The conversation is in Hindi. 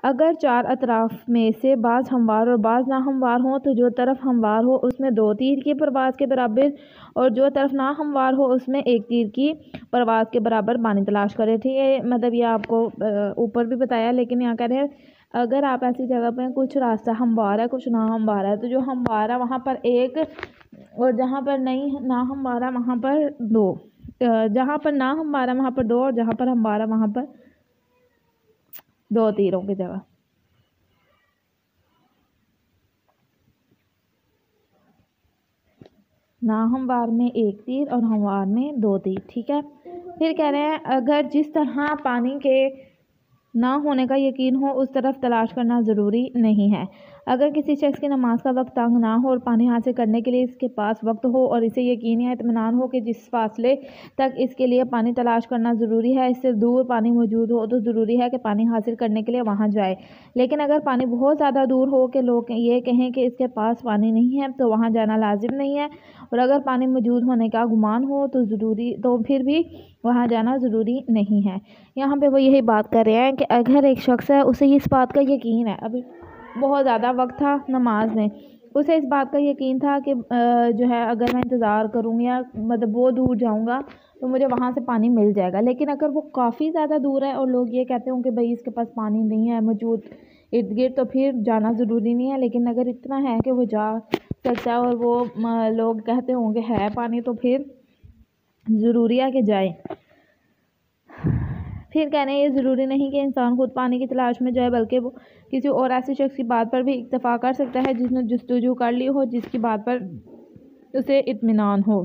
अगर चार अतराफ में से बाज़ हमवार और बाज़ ना हमवार हों तो जो तरफ हमवार हो उसमें 2 तीर की परवाज़ के बराबर और जो तरफ ना हमवार हो उसमें 1 तीर की परवाज़ के बराबर पानी तलाश करें। ठीक है, मतलब ये आपको ऊपर भी बताया, लेकिन यहाँ कह रहे हैं अगर आप ऐसी जगह पर कुछ रास्ता हमवार है कुछ ना हमवार है, तो जो हमवार है वहाँ पर 1 और जहाँ पर नहीं ना हमवार है वहाँ पर 2, जहाँ पर ना हमवार है वहाँ पर 2 और जहाँ पर हमवार है वहाँ पर 2 तीरों की जगह। ना हमवार में 1 तीर और हमवार में 2 तीर। ठीक है, फिर कह रहे हैं अगर जिस तरह पानी के ना होने का यकीन हो उस तरफ तलाश करना ज़रूरी नहीं है। अगर किसी शख्स की नमाज का वक्त तंग ना हो और पानी हासिल करने के लिए इसके पास वक्त हो और इसे यकीन या इत्मीनान हो कि जिस फासले तक इसके लिए पानी तलाश करना ज़रूरी है इससे दूर पानी मौजूद हो, तो ज़रूरी है कि पानी हासिल करने के लिए वहाँ जाए। लेकिन अगर पानी बहुत ज़्यादा दूर हो कि लोग ये कहें कि इसके पास पानी नहीं है तो वहाँ जाना लाजिम नहीं है, और अगर पानी मौजूद होने का गुमान हो तो फिर भी वहाँ जाना ज़रूरी नहीं है। यहाँ पे वो यही बात कर रहे हैं कि अगर एक शख्स है उसे इस बात का यकीन है, अभी बहुत ज़्यादा वक्त था नमाज में, उसे इस बात का यकीन था कि जो है अगर मैं इंतज़ार करूँगी या मतलब बहुत दूर जाऊँगा तो मुझे वहाँ से पानी मिल जाएगा। लेकिन अगर वो काफ़ी ज़्यादा दूर है और लोग ये कहते हों कि भाई इसके पास पानी नहीं है मौजूद इर्द गिर्द, तो फिर जाना ज़रूरी नहीं है। लेकिन अगर इतना है कि वो जा सकता है और वो लोग कहते होंगे है पानी, तो फिर ज़रूरी है कि जाए। फिर कह रहे हैं ये ज़रूरी नहीं कि इंसान खुद पानी की तलाश में जाए, बल्कि वो किसी और ऐसे शख्स की बात पर भी इत्तफाक कर सकता है जिसने जस्तजू कर ली हो, जिसकी बात पर उसे इत्मीनान हो।